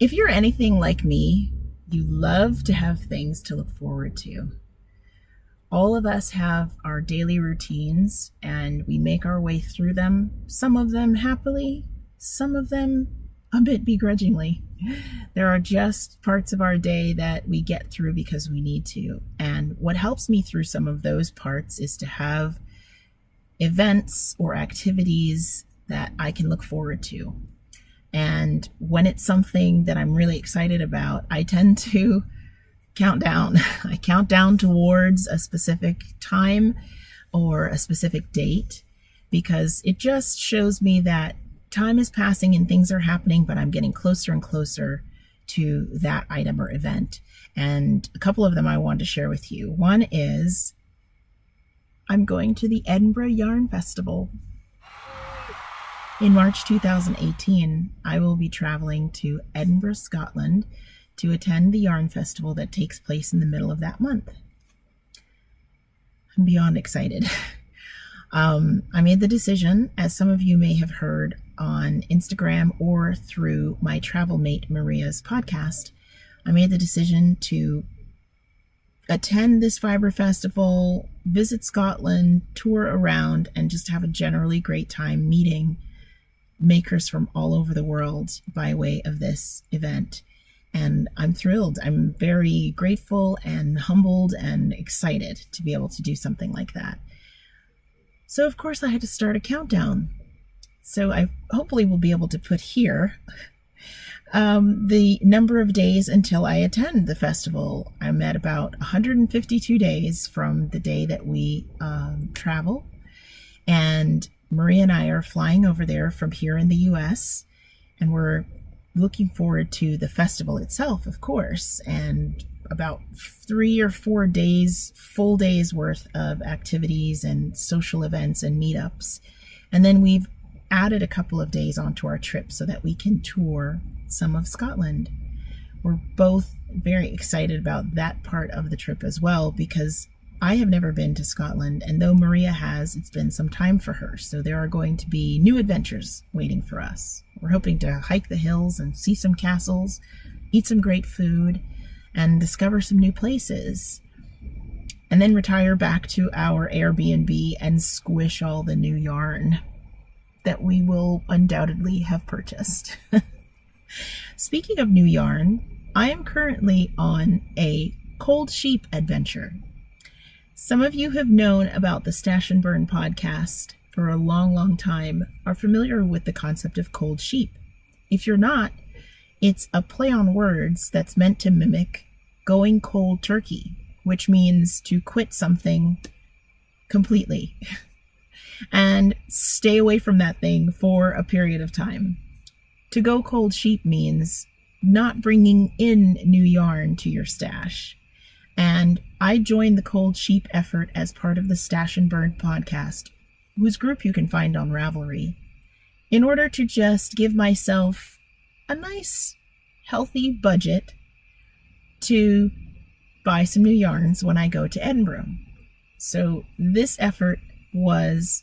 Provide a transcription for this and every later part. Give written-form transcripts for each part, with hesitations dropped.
If you're anything like me, you love to have things to look forward to. All of us have our daily routines and we make our way through them, some of them happily, some of them a bit begrudgingly. There are just parts of our day that we get through because we need to. And what helps me through some of those parts is to have events or activities that I can look forward to. And when it's something that I'm really excited about, I tend to count down. I count down towards a specific time or a specific date because it just shows me that time is passing and things are happening, but I'm getting closer and closer to that item or event. And a couple of them I want to share with you. One is I'm going to the Edinburgh Yarn Festival. In March 2018, I will be traveling to Edinburgh, Scotland to attend the Yarn Festival that takes place in the middle of that month. I'm beyond excited. I made the decision, as some of you may have heard on Instagram or through my travel mate Maria's podcast, I made the decision to attend this fiber festival, visit Scotland, tour around, and just have a generally great time meeting makers from all over the world by way of this event. And I'm thrilled. I'm very grateful and humbled and excited to be able to do something like that. So of course I had to start a countdown. So I hopefully will be able to put here the number of days until I attend the festival. I'm at about 152 days from the day that we travel. And Maria and I are flying over there from here in the US, and we're looking forward to the festival itself, of course, and about 3 or 4 days, full days worth of activities and social events and meetups. And then we've added a couple of days onto our trip so that we can tour some of Scotland. We're both very excited about that part of the trip as well, because I have never been to Scotland, and though Maria has, it's been some time for her. So there are going to be new adventures waiting for us. We're hoping to hike the hills and see some castles, eat some great food, and discover some new places. And then retire back to our Airbnb and squish all the new yarn that we will undoubtedly have purchased. Speaking of new yarn, I am currently on a cold sheep adventure. Some of you have known about the Stash and Burn podcast for a long, long time, are familiar with the concept of cold sheep. If you're not, it's a play on words that's meant to mimic going cold turkey, which means to quit something completely and stay away from that thing for a period of time. To go cold sheep means not bringing in new yarn to your stash. And I joined the Cold Sheep effort as part of the Stash and Burn podcast, whose group you can find on Ravelry, in order to just give myself a nice, healthy budget to buy some new yarns when I go to Edinburgh. So this effort was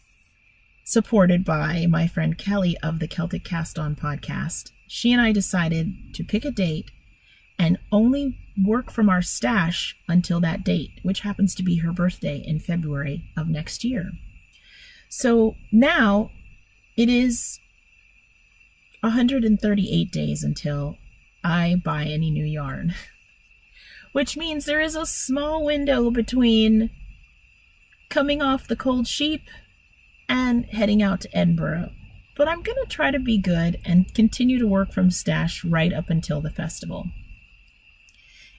supported by my friend Kelly of the Celtic Cast On podcast. She and I decided to pick a date and only work from our stash until that date, which happens to be her birthday in February of next year. So now it is 138 days until I buy any new yarn, which means there is a small window between coming off the cold sheep and heading out to Edinburgh. But I'm going to try to be good and continue to work from stash right up until the festival.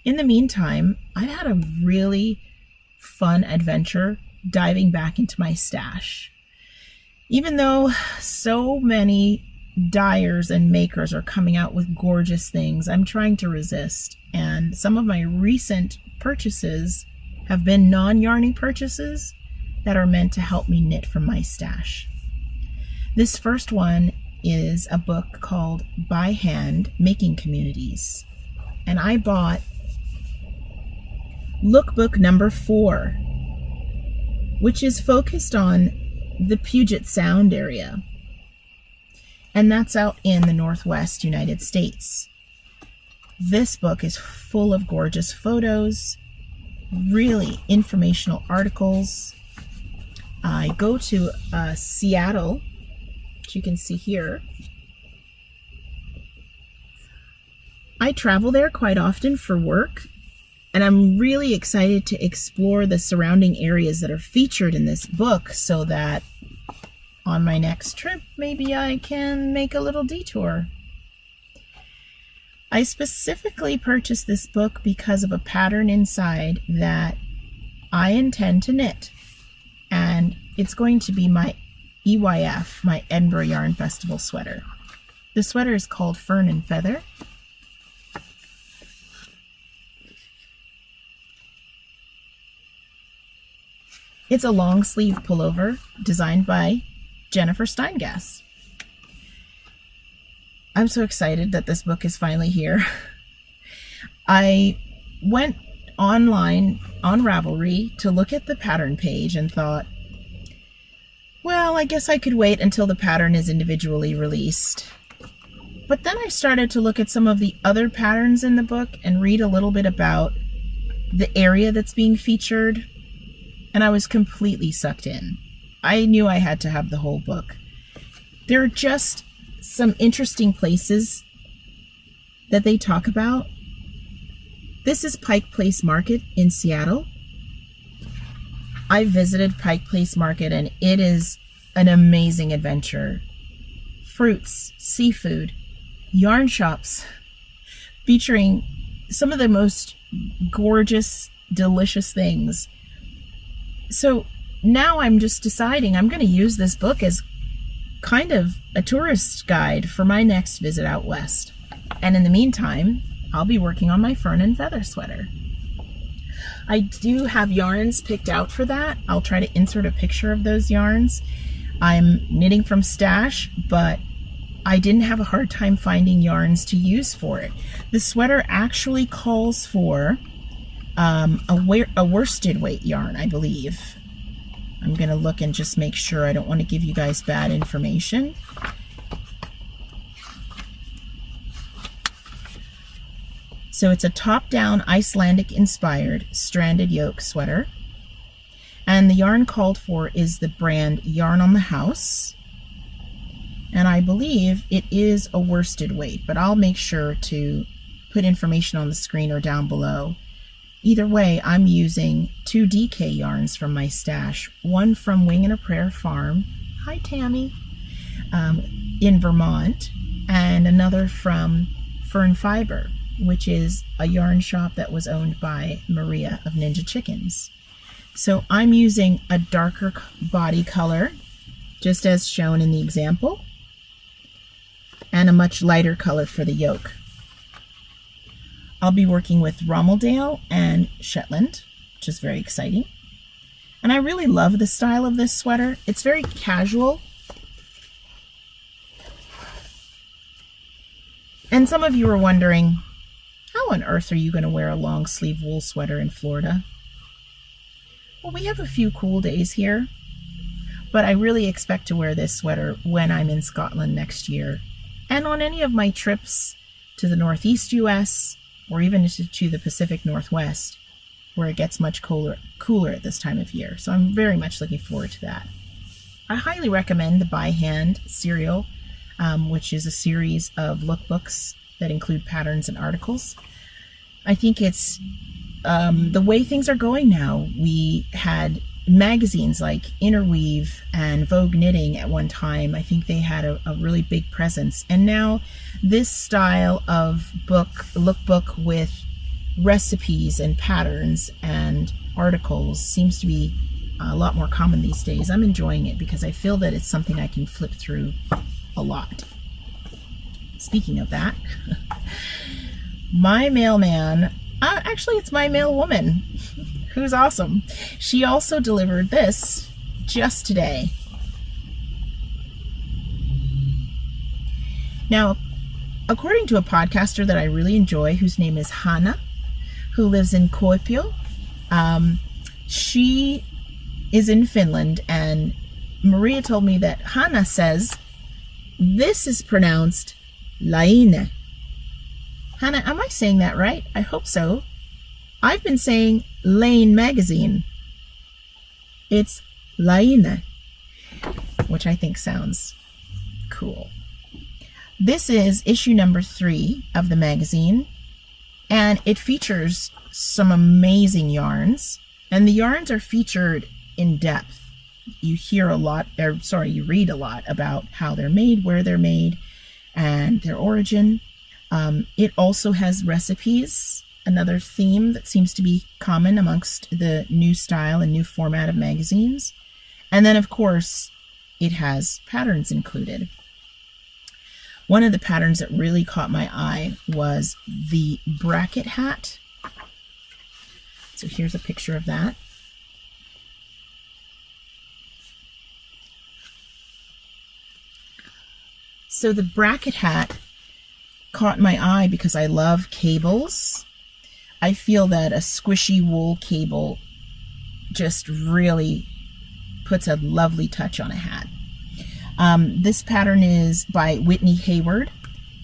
In the meantime, I've had a really fun adventure diving back into my stash. Even though so many dyers and makers are coming out with gorgeous things, I'm trying to resist. And some of my recent purchases have been non-yarny purchases that are meant to help me knit from my stash. This first one is a book called By Hand Making Communities. And I bought lookbook number 4, which is focused on the Puget Sound area. And that's out in the Northwest United States. This book is full of gorgeous photos, really informational articles. I go to Seattle, which you can see here. I travel there quite often for work, and I'm really excited to explore the surrounding areas that are featured in this book so that on my next trip, maybe I can make a little detour. I specifically purchased this book because of a pattern inside that I intend to knit, and it's going to be my EYF, my Edinburgh Yarn Festival sweater. The sweater is called Fern and Feather. It's a long sleeve pullover designed by Jennifer Steingass. I'm so excited that this book is finally here. I went online on Ravelry to look at the pattern page and thought, well, I guess I could wait until the pattern is individually released. But then I started to look at some of the other patterns in the book and read a little bit about the area that's being featured, and I was completely sucked in. I knew I had to have the whole book. There are just some interesting places that they talk about. This is Pike Place Market in Seattle. I visited Pike Place Market and it is an amazing adventure. Fruits, seafood, yarn shops featuring some of the most gorgeous, delicious things. So now I'm just deciding I'm going to use this book as kind of a tourist guide for my next visit out west. And in the meantime, I'll be working on my Fern and Feather sweater. I do have yarns picked out for that. I'll try to insert a picture of those yarns. I'm knitting from stash, but I didn't have a hard time finding yarns to use for it. The sweater actually calls for a worsted weight yarn, I believe. I'm going to look and just make sure. I don't want to give you guys bad information. So it's a top-down Icelandic-inspired stranded yoke sweater. And the yarn called for is the brand Yarn on the House. And I believe it is a worsted weight, but I'll make sure to put information on the screen or down below. Either way, I'm using 2 DK yarns from my stash. One from Wing and a Prayer Farm, hi Tammy, in Vermont, and another from Fern Fiber, which is a yarn shop that was owned by Maria of Ninja Chickens. So I'm using a darker body color, just as shown in the example, and a much lighter color for the yoke. I'll be working with Rommeldale and Shetland, which is very exciting. And I really love the style of this sweater. It's very casual. And some of you are wondering, how on earth are you going to wear a long sleeve wool sweater in Florida? Well, we have a few cool days here, but I really expect to wear this sweater when I'm in Scotland next year, and on any of my trips to the Northeast US, or even to the Pacific Northwest, where it gets much cooler at this time of year. So I'm very much looking forward to that. I highly recommend the By Hand serial, which is a series of lookbooks that include patterns and articles. I think it's the way things are going now. We had magazines like Interweave and Vogue Knitting at one time. I think they had a really big presence. And now this style of lookbook with recipes and patterns and articles seems to be a lot more common these days. I'm enjoying it because I feel that it's something I can flip through a lot. Speaking of that, my mailman, actually it's my mailwoman, who's awesome. She also delivered this just today. Now, according to a podcaster that I really enjoy, whose name is Hannah, who lives in Kuopio, she is in Finland, and Maria told me that Hannah says this is pronounced Laine. Hannah, am I saying that right? I hope so. I've been saying Lane magazine. It's Laine, which I think sounds cool. This is issue number 3 of the magazine, and it features some amazing yarns, and the yarns are featured in depth. You hear a lot, you read a lot about how they're made, where they're made, and their origin. It also has recipes, another theme that seems to be common amongst the new style and new format of magazines. And then, of course, it has patterns included. One of the patterns that really caught my eye was the bracket hat. So here's a picture of that. So the bracket hat caught my eye because I love cables. I feel that a squishy wool cable just really puts a lovely touch on a hat. This pattern is by Whitney Hayward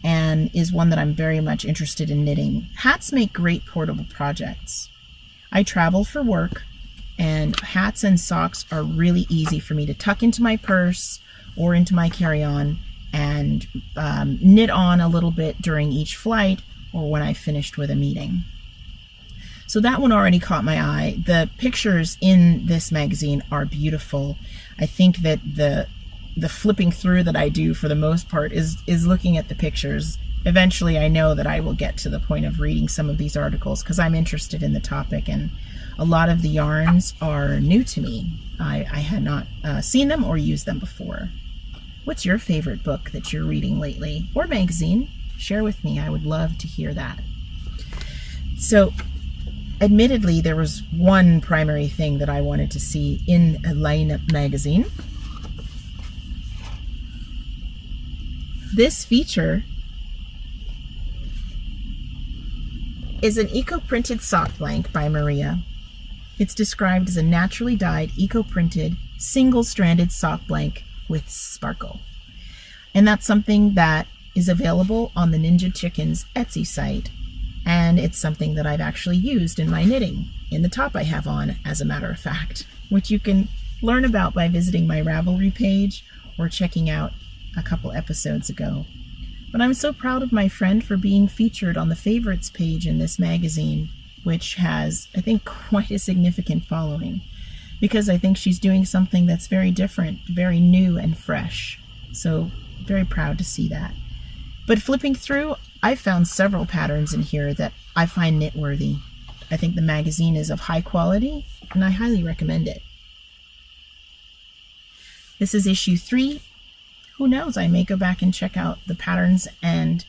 and is one that I'm very much interested in knitting. Hats make great portable projects. I travel for work, and hats and socks are really easy for me to tuck into my purse or into my carry-on and knit on a little bit during each flight or when I finished with a meeting. So that one already caught my eye. The pictures in this magazine are beautiful. I think that the flipping through that I do for the most part is looking at the pictures. Eventually I know that I will get to the point of reading some of these articles because I'm interested in the topic, and a lot of the yarns are new to me. I had not seen them or used them before. What's your favorite book that you're reading lately, or magazine? Share with me. I would love to hear that. So, admittedly, there was one primary thing that I wanted to see in a Laine magazine. This feature is an eco-printed sock blank by Maria. It's described as a naturally dyed, eco-printed, single-stranded sock blank with sparkle. And that's something that is available on the Ninja Chicken's Etsy site. And it's something that I've actually used in my knitting, in the top I have on, as a matter of fact, which you can learn about by visiting my Ravelry page or checking out a couple episodes ago. But I'm so proud of my friend for being featured on the favorites page in this magazine, which has, I think, quite a significant following, because I think she's doing something that's very different, very new and fresh. So very proud to see that. But flipping through, I found several patterns in here that I find knit-worthy. I think the magazine is of high quality, and I highly recommend it. This is issue 3. Who knows, I may go back and check out the patterns and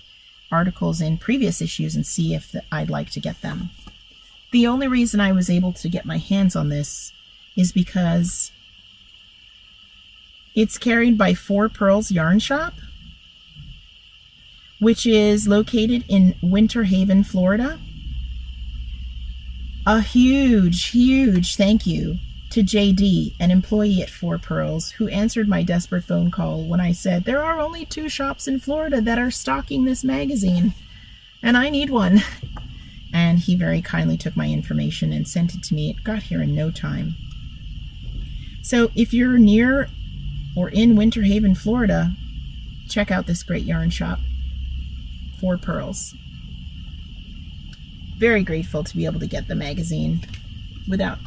articles in previous issues and see if I'd like to get them. The only reason I was able to get my hands on this is because it's carried by 4 Pearls Yarn Shop, which is located in Winter Haven, Florida. A huge thank you to JD, an employee at 4 Pearls, who answered my desperate phone call when I said, there are only 2 shops in Florida that are stocking this magazine, and I need one. And he very kindly took my information and sent it to me. It got here in no time. So if you're near or in Winter Haven, Florida, check out this great yarn shop, 4 Pearls. Very grateful to be able to get the magazine without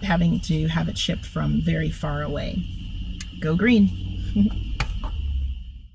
having to have it shipped from very far away. Go green.